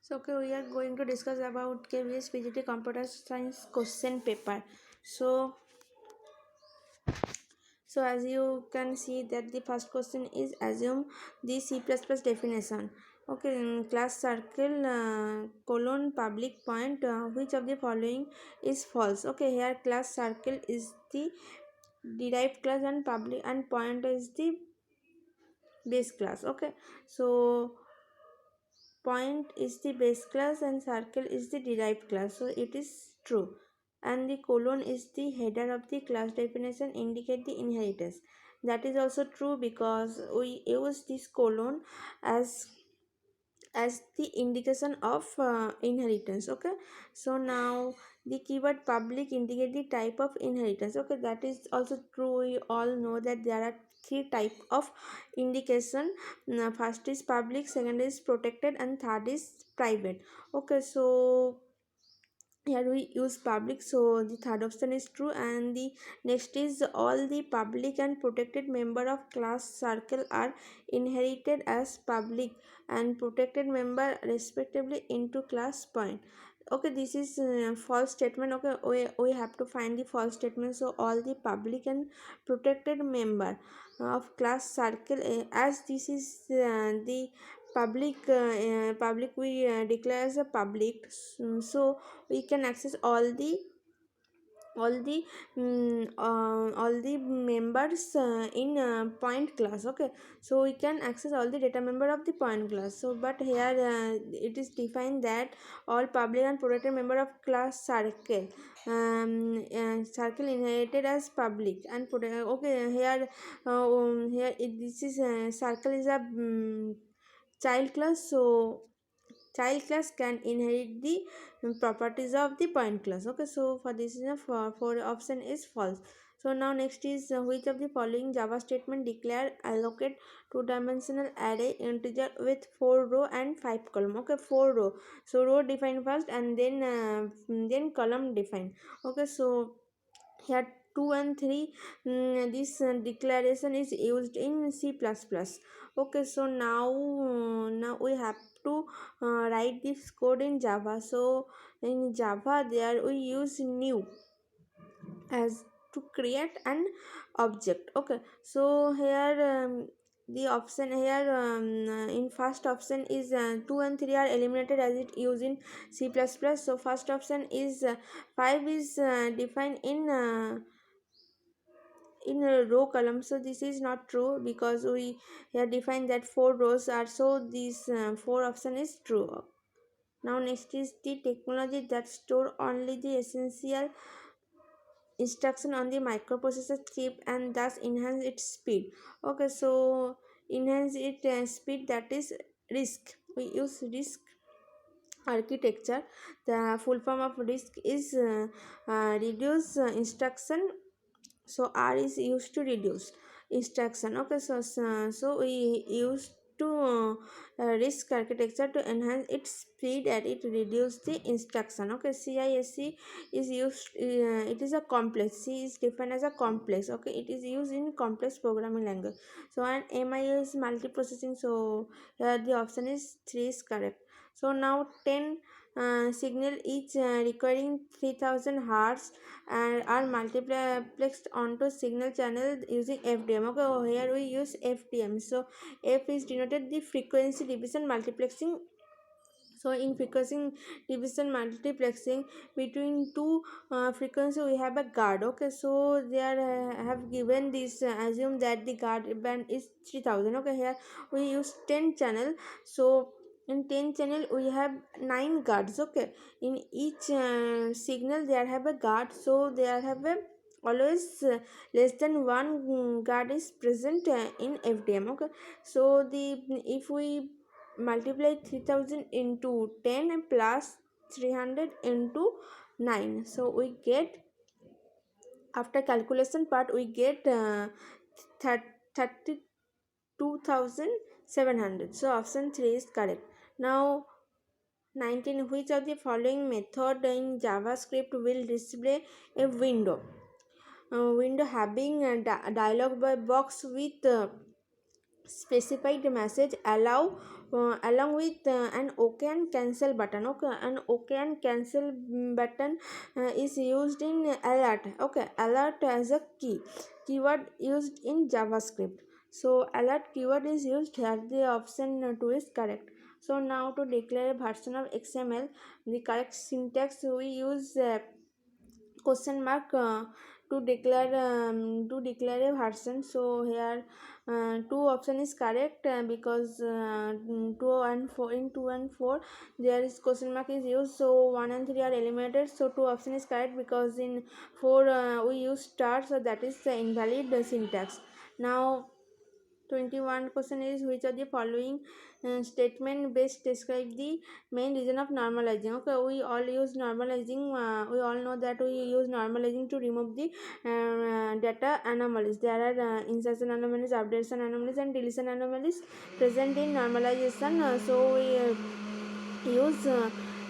So okay, we are going to discuss about KVS PGT Computer Science question paper. So as you can see that the first question is assume the C++ definition. Okay, in class circle colon public point, which of the following is false? Okay, here class circle is the derived class and public and point is the base class. Okay, so point is the base class and circle is the derived class, so it is true. And the colon is the header of the class definition, indicate the inheritance. That is also true because we use this colon as the indication of inheritance. Okay, so now the keyword public indicate the type of inheritance. Okay, that is also true. We all know that there are three type of indication. First is public, second is protected, and third is private. Okay, so here we use public, so the third option is true. And the next is all the public and protected member of class circle are inherited as public and protected member respectively into class point. Okay, this is false statement. Okay, we have to find the false statement. So all the public and protected member of class circle, as this is the public we declare as a public, so we can access all the members in point class. Okay, so we can access all the data member of the point class. So but here it is defined that all public and protected member of class circle inherited as public and protected. Okay, here this is circle is a child class, so child class can inherit the properties of the point class. Okay, so for this is for option is false. So now next is which of the following Java statement declare allocate two-dimensional array integer with 4 row and 5 column. Okay, 4 row, so row define first and then column define. Okay, so here 2 and 3, this declaration is used in C++. Okay, so now we have to write this code in Java. So in Java there we use new as to create an object. Okay, so here the option here in first option is 2 and 3 are eliminated as it used in C++. So first option is 5 is defined in a row column, so this is not true because we here define that 4 rows are, so this 4 option is true. Now next is the technology that store only the essential instruction on the microprocessor chip and thus enhance its speed. Okay, so enhance its speed, that is RISC. We use RISC architecture. The full form of RISC is reduce instruction, so R is used to reduce instruction. Okay, so we used to RISC architecture to enhance its speed and it reduce the instruction. Okay, CISC is used, it is a complex, C is defined as a complex. Okay, it is used in complex programming language. So and MI is multiprocessing, so here the option is 3 is correct. So now 10 signal each requiring 3000 hertz and are multiplexed onto signal channel using FDM. Okay, here we use FDM. So F is denoted the frequency division multiplexing. So in frequency division multiplexing between two frequency we have a guard. Okay, so they are have given this assume that the guard band is 3000. Okay, here we use 10 channel. So in 10 channel we have 9 guards. Okay, in each signal there have a guard, so there have a always less than one guard is present in FDM. Okay, so the if we multiply 3000 into 10 and plus 300 into 9, so we get, after calculation part we get 32,700. So option 3 is correct. Now 19, which of the following method in JavaScript will display a window having a dialog box with specified message along with an OK and cancel button. Okay, an OK and cancel button is used in alert. Okay, alert as a keyword used in JavaScript. So alert keyword is used here. The option 2 is correct. So now to declare a version of XML, the correct syntax we use question mark to declare a version. So here two option is correct because 2 and 4, in 2 and 4 there is question mark is used, so 1 and 3 are eliminated, so 2 option is correct because in 4 we use star, so that is the invalid syntax. Now 21 question is, which of the following statement best describe the main reason of normalizing. Okay, we all use normalizing, we all know that we use normalizing to remove the data anomalies. There are insertion anomalies, updation anomalies and deletion anomalies present in normalization, so we use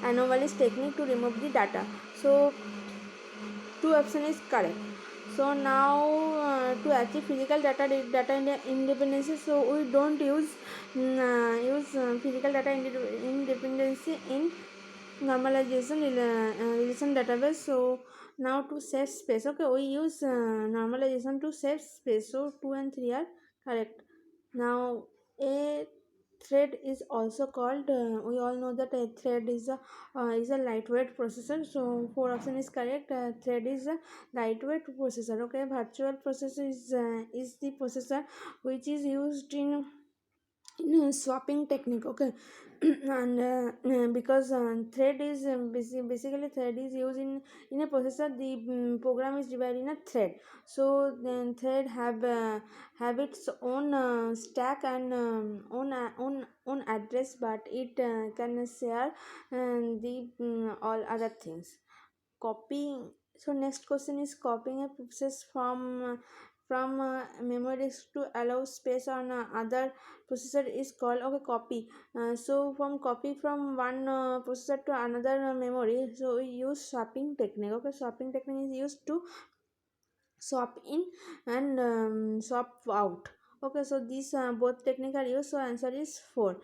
anomalies technique to remove the data. So two option is correct. So now to achieve physical independence, so we don't use physical data independence in normalization relation database. So now to save space, okay, we use normalization to save space, so 2 and 3 are correct. Now a thread is also called, we all know that a thread is a lightweight processor, so 4 option is correct. Thread is a lightweight processor. Okay, virtual processor is the processor which is used in swapping technique. Okay, and because thread is basically thread is used in a processor, the program is divided in a thread, so then thread have its own stack and own address, but it can share the all other things. Copying, so next question is, copying a process from memory disk to allow space on other processor is called, okay, copy. So from copy from one processor to another memory, so we use swapping technique. Okay, swapping technique is used to swap in and swap out. Okay, so these both technique are used, so answer is 4.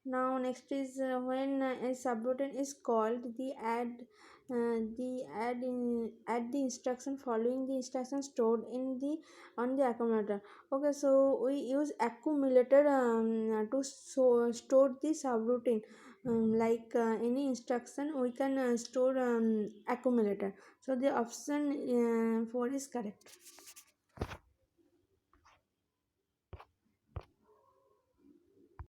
Now next is, when a subroutine is called, add the instruction following the instruction stored in the on the accumulator. Okay, so we use accumulator to store the subroutine. Like any instruction we can store accumulator. So the option 4 is correct.